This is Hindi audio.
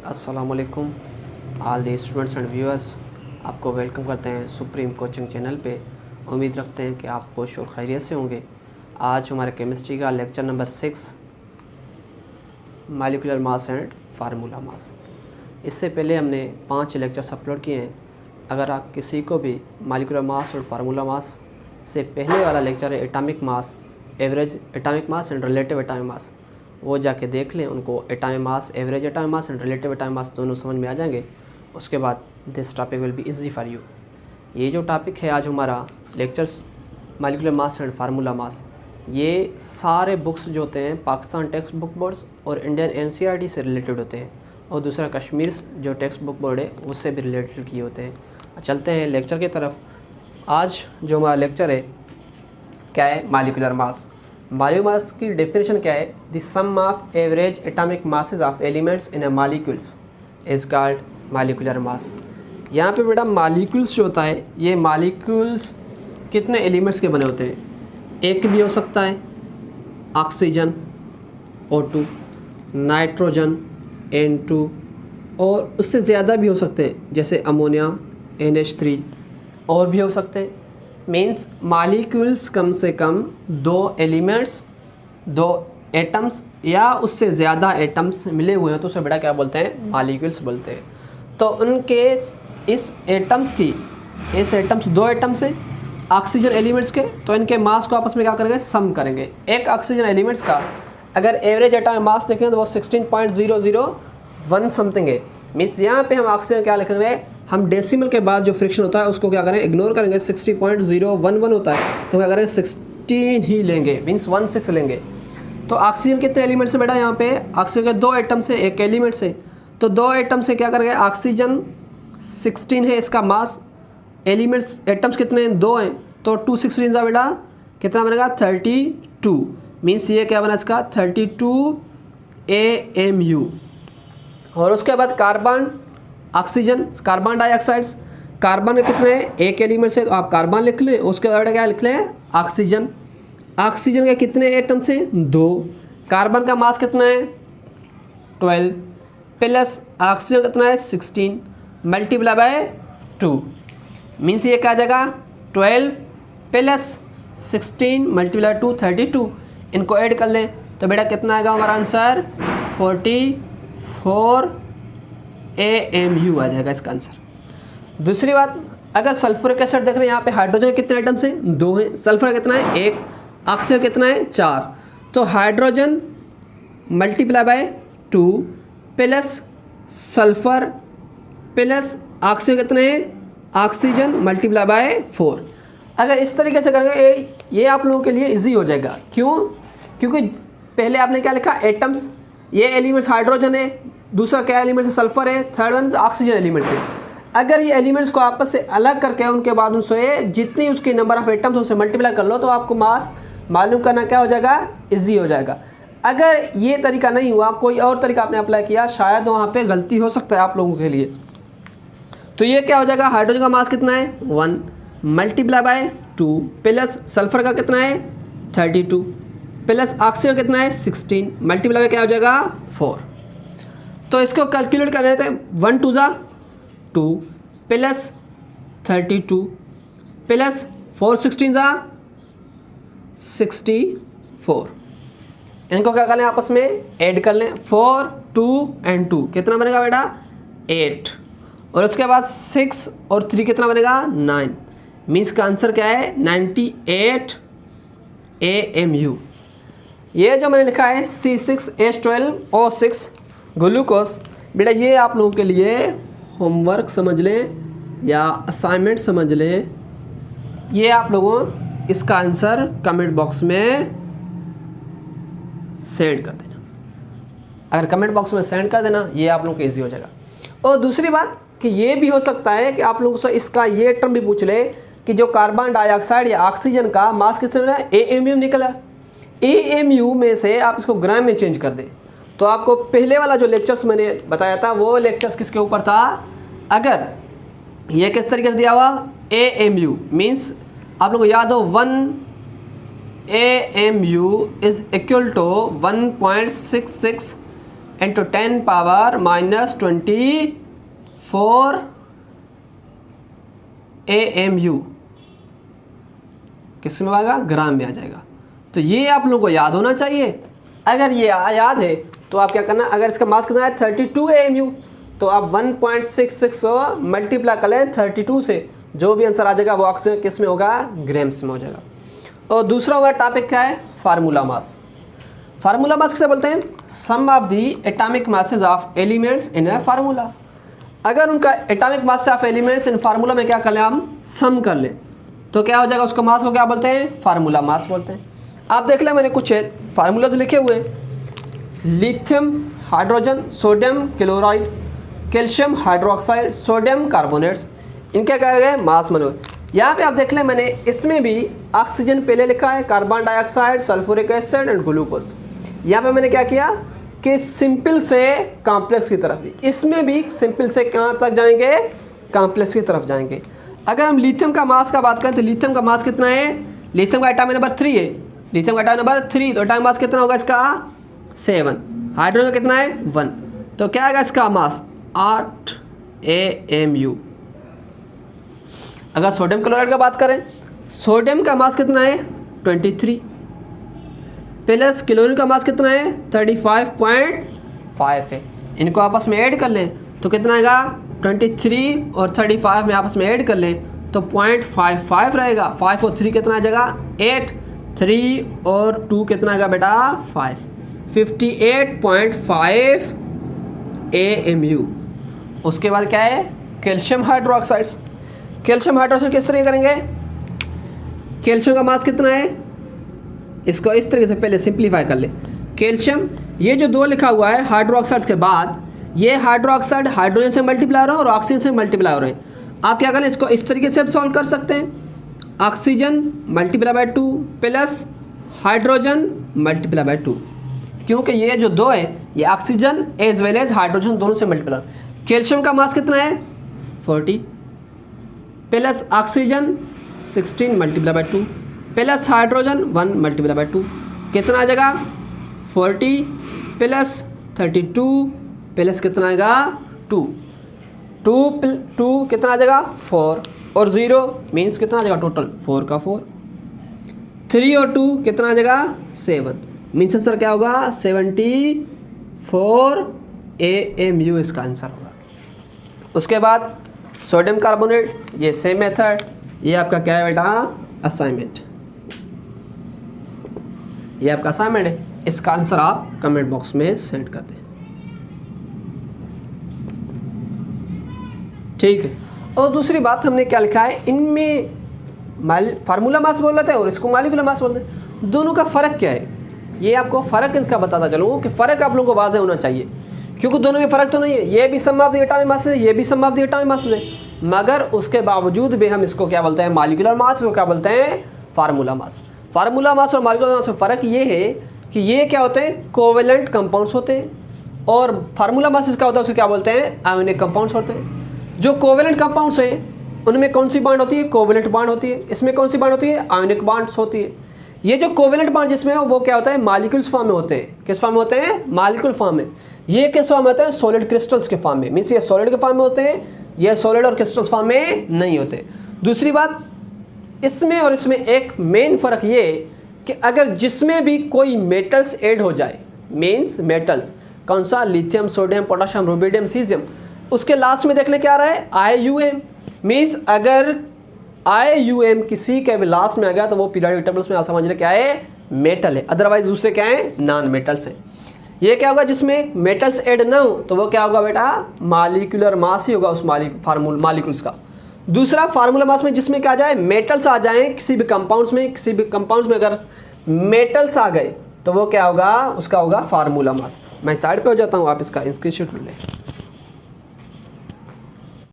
अस्सलाम वालेकुम all the students and viewers. आपको वेलकम करते हैं सुप्रीम कोचिंग चैनल पे। उम्मीद रखते हैं कि आप खुश और खैरियत से होंगे। आज हमारे केमिस्ट्री का lecture number 6 molecular mass and formula mass. इससे पहले हमने 5 लेक्चर्स अपलोड किए हैं। अगर आप किसी को भी मॉलिक्यूलर मास और फार्मूला मास से पहले वाला लेक्चर है atomic mass, average atomic mass and relative atomic mass, वो जाके देख लें। उनको atomic mass, average atomic mass and relative atomic mass दोनों समझ में आ जाएंगे। उसके बाद this topic will be easy for you. ये जो टॉपिक है आज हमारा lectures molecular mass and formula mass, ये सारे बुक्स जो होते हैं पाकिस्तान टेक्स्ट बुक बोर्ड्स और इंडियन एनसीईआरटी से रिलेटेड होते हैं, और दूसरा कश्मीर जो टेक्स्ट बुक बोर्ड है उससे भी रिलेटेड किए होते हैं। चलते हैं लेक्चर की तरफ। आज जो हमारा लेक्चर है क्या है, मॉलिक्यूलर मास। मॉलिक्यूलर मास की डेफिनेशन क्या है? The sum of average atomic masses of elements in a molecules is called molecular mass. यहाँ पे बेटा मॉलिक्यूल्स जो होता है, ये मॉलिक्यूल्स कितने एलिमेंट्स के बने होते हैं? एक भी हो सकता है ऑक्सीजन O2, नाइट्रोजन N2, और उससे ज़्यादा भी हो सकते हैं जैसे अमोनिया NH3, और भी हो सकते हैं। मीन्स मॉलिक्यूल्स कम से कम 2 एलिमेंट्स, 2 एटम्स या उससे ज़्यादा एटम्स मिले हुए हैं तो उसे बेटा क्या बोलते हैं? मॉलिक्यूल्स बोलते हैं। तो उनके इस एटम्स 2 एटम्स हैं ऑक्सीजन एलिमेंट्स के, तो इनके मास को आपस में क्या करेंगे? सम करेंगे। एक ऑक्सीजन एलिमेंट्स का अगर एवरेज एटॉमिक मास देखें तो वो 16.001 समथिंग है। मीन्स यहाँ पे हम ऑक्सीजन क्या लिखेंगे? हम डेसिमल के बाद जो फ्रिक्शन होता है उसको क्या करें? इग्नोर करेंगे। 60.011 होता है तो क्या करें? 16 ही लेंगे, मीन्स 16 लेंगे। तो ऑक्सीजन कितने एलिमेंट्स हैं बेटा? यहाँ पे ऑक्सीजन के 2 एटम से, एक एलिमेंट से, तो 2 एटम से क्या करेंगे? ऑक्सीजन 16 है इसका मास, एलिमेंट्स एटम्स कितने हैं? 2 हैं, तो 2 16 का बेटा कितना बनेगा? 32। मीन्स ये क्या बना इसका? 32 AMU। और उसके बाद carbon, oxygen, carbon dioxides, carbon के कितने हैं? एक एलिमेंट से, तो आप कार्बन लिख लें। उसके बाद क्या लिख लें? ऑक्सीजन। ऑक्सीजन के कितने एटम्स हैं? 2। कार्बन का मास कितना है? 12 प्लस ऑक्सीजन कितना है? 16 मल्टीप्लाई बाय 2। मीन्स ये क्या आ जाएगा? 12 प्लस 16 मल्टीप्लाई 2 32। इनको ऐड कर लें तो बेटा कितना आएगा हमारा आंसर? 44 AMU आ जाएगा इसका आंसर। दूसरी बात, अगर सल्फ्यूरिक एसिड देख रहे हैं यहाँ पे हाइड्रोजन कितने आइटम्स हैं? 2 हैं। सल्फर कितना है? 1। ऑक्सीजन कितना है? 4। तो hydrogen multiply by 2 plus sulphur plus oxygen कितने हैं? Oxygen multiply bye 4। अगर इस तरीके से करेंगे ये आप लोगों के लिए इजी हो जाएगा। क्यों? क्योंकि पहले आपने क्या लिखा? एटम्स, ये एलिमेंट्स हाइड्रोजन है, दूसरा क्या एलिमेंट्स है? सल्फर है, थर्ड वन ऑक्सीजन एलिमेंट्स है। अगर ये एलिमेंट्स को आपस से अलग करके उनके बाद उनसे जितनी उसकी नंबर ऑफ एटम्स उनसे मल्टीप्लाई कर लो तो आपको मास मालूम करना क्या हो जाएगा? इजी हो जाएगा। अगर ये तरीका नहीं हुआ, कोई और तरीका आपने अप्लाई किया, शायद वहाँ पे गलती हो सकता है आप लोगों के लिए। तो ये क्या हो जाएगा? हाइड्रोजन का मास कितना है? 1 मल्टीप्लाई बाय 2 प्लस सल्फर का कितना है? 32 प्लस ऑक्सीजन कितना है? 16 मल्टीप्लाई बाय क्या हो जाएगा? 4। तो इसको कैलकुलेट कर रहे थे। 1 2 जा 2 प्लस 32 प्लस 4 16 जा 64। इनको क्या कर लें? आपस में ऐड कर लें। 4 2 एंड 2 कितना बनेगा बेटा? 8। और उसके बाद 6 और 3 कितना बनेगा? 9। मीन्स का आंसर क्या है? 98 AMU। ये जो मैंने लिखा है C6H12O6 ग्लूकोज, बेटा ये आप लोगों के लिए होमवर्क समझ लें या असाइनमेंट समझ लें। ये आप लोगों इसका आंसर कमेंट बॉक्स में सेंड कर देना। अगर कमेंट बॉक्स में सेंड कर देना ये आप लोगों को ईजी हो जाएगा। और दूसरी बात कि ये भी हो सकता है कि आप लोगों से इसका ये टर्म भी पूछ ले कि जो कार्बन डाइऑक्साइड या ऑक्सीजन का मास किससे मिला? AMU निकला। AMU में से आप इसको ग्राम में चेंज कर दें तो आपको पहले वाला जो लेक्चर्स मैंने बताया था वो लेक्चर्स किसके ऊपर था? अगर ये किस तरीके से दिया हुआ? AMU मीन्स आप लोगों को याद हो 1 AMU is equal to 1.66 into 10 power -24 AMU किस में आएगा, ग्राम में आ जाएगा। तो ये आप लोगों को याद होना चाहिए। अगर ये याद है तो आप क्या करना, अगर इसका मास कितना है 32 AMU, तो आप 1.66 मल्टीप्लाई कर लें 32 से, जो भी आंसर आ जाएगा वो ऑक्सीजन किस में होगा, ग्राम्स में हो जाएगा। और दूसरा हमारा टॉपिक क्या है, फार्मूला मास। फार्मूला मास किसे बोलते हैं, sum of the atomic masses of elements in a formula. अगर उनका atomic mass of elements in formula में क्या कर लें, हम सम कर लें, तो क्या हो जाएगा, उसका मास को क्या बोलते हैं, फार्मूला मास बोलते हैं। आप देख लें, मैंने कुछ फार्मूलाज लिखे हुए हैं, lithium hydrogen sodium chloride, calcium hydroxide, sodium carbonates, इनके क्या गए मास बने हुए। यहाँ पे आप देख लें, मैंने इसमें भी ऑक्सीजन पहले लिखा है, carbon dioxide, sulphuric acid and glucose. यहाँ पे मैंने क्या किया कि सिंपल से कॉम्प्लेक्स की तरफ, इसमें भी सिंपल से कहाँ तक जाएंगे, कॉम्प्लेक्स की तरफ जाएंगे। अगर हम लिथियम का मास का बात करें तो लिथियम का मास कितना है, लिथियम का एटॉमिक नंबर 3 है, लिथियम का एटॉमिक नंबर 3, तो एटॉमिक मास कितना होगा इसका 7। हाइड्रोजन का कितना है 1, तो क्या आएगा इसका मास 8 AMU। अगर सोडियम क्लोराइड का बात करें, सोडियम का मास कितना है 23, प्लस क्लोरीन का मास कितना है 35.5 है। इनको आपस में ऐड कर लें तो कितना आएगा, 23 और 35 में आपस में ऐड कर लें तो 0.55 रहेगा। 5 और 3 कितना आ जाएगा 8, 3 और 2 कितना आएगा बेटा 5, 58.5 AMU। उसके बाद क्या है, कैल्शियम हाइड्रोक्साइड्स। कैल्शियम हाइड्रोक्साइड किस तरह करेंगे, कैल्शियम का मास कितना है, इसको इस तरीके से पहले सिंप्लीफाई कर ले। कैल्शियम, ये जो 2 लिखा हुआ है हाइड्रोक्साइड्स के बाद, ये हाइड्रोक्साइड हाइड्रोजन से मल्टीप्लाई हो रहा है और ऑक्सीजन से मल्टीप्लाई हो रहे हैं। आप क्या करें, इसको इस तरीके से आप सॉल्व कर सकते हैं, oxygen multiply by 2 plus hydrogen multiply by 2, क्योंकि ये जो 2 है ये oxygen as well as hydrogen दोनों से मल्टीप्लाई। कैल्शियम का मास कितना है 40 plus oxygen 16 multiply by 2 plus hydrogen 1 multiply by 2, कितना आ जाएगा 40 प्लस 32 प्लस कितना आएगा 2 कितना आ जाएगा 4 और 0 मीन्स कितना आ जाएगा टोटल 4 का 4, 3 और 2 कितना आ जाएगा 7, मीन्स आंसर क्या होगा 74 AMU इसका आंसर होगा। उसके बाद सोडियम कार्बोनेट, ये सेम मेथड, ये आपका क्या है बेटा असाइनमेंट, ये आपका असाइनमेंट है, इसका आंसर आप कमेंट बॉक्स में सेंड कर दें, ठीक है। और दूसरी बात हमने क्या लिखा है, इनमें फार्मूला मास बोल रहे थे और इसको मॉलिक्यूलर मास बोल रहे हैं, दोनों का फ़र्क क्या है, ये आपको फ़र्क इसका बताता चलूँ कि फ़र्क आप लोगों को वाज़ेह होना चाहिए, क्योंकि दोनों में फ़र्क तो नहीं है, ये भी सम ऑफ द एटॉमिक मास है, ये भी सम ऑफ द एटॉमिक मास है, मगर उसके बावजूद भी हम इसको क्या बोलते हैं मॉलिक्यूलर मास, इसको क्या बोलते हैं फार्मूला मास। फार्मूला मास और मॉलिक्यूलर मास में फ़र्क ये है कि ये क्या होते हैं कोवेलेंट कंपाउंड्स होते हैं, और फार्मूला मास इसका होता है उसको क्या बोलते हैं आयोनिक कंपाउंड्स होते हैं। जो कोवेलेंट कंपाउंड्स हैं उनमें कौन सी बांड होती है, कोवेलेंट बांड होती है, इसमें कौन सी बांड होती है, आयोनिक बांड्स होती है। ये जो कोवेलेंट बांड जिसमें है वो क्या होता है मॉलिक्यूल्स फॉर्म में होते हैं, किस फॉर्म में होते हैं मॉलिक्यूल फॉर्म में। ये किस फॉर्म में होते हैं सॉलिड क्रिस्टल्स के फॉर्म में, मीन्स ये सॉलिड के फॉर्म में होते हैं, ये सॉलिड और क्रिस्टल्स फॉर्म में नहीं होते। दूसरी बात इसमें और इसमें एक मेन फ़र्क ये कि अगर जिसमें भी कोई मेटल्स ऐड हो जाए, मीन्स मेटल्स कौन सा lithium sodium potassium rubidium caesium, उसके लास्ट में देख ले क्या आ रहा है IUM, मीन्स अगर IUM किसी के भी लास्ट में आ गया तो वो पीरियोडिक टेबल्स में आप समझ रहे क्या है मेटल है, अदरवाइज दूसरे क्या है नॉन मेटल्स हैं। ये क्या होगा जिसमें मेटल्स ऐड ना हो तो वो क्या होगा बेटा मॉलिक्यूलर मास ही होगा उस मॉलिक्यूल्स का। दूसरा फार्मूला मास में जिसमें क्या आ जाए मेटल्स आ जाएं किसी भी कंपाउंड्स में, किसी भी कंपाउंड्स में अगर मेटल्स आ गए तो वो क्या होगा उसका होगा फार्मूला मास। मैं साइड पे हो जाता हूँ, आप इसका स्क्रीनशॉट ले लें।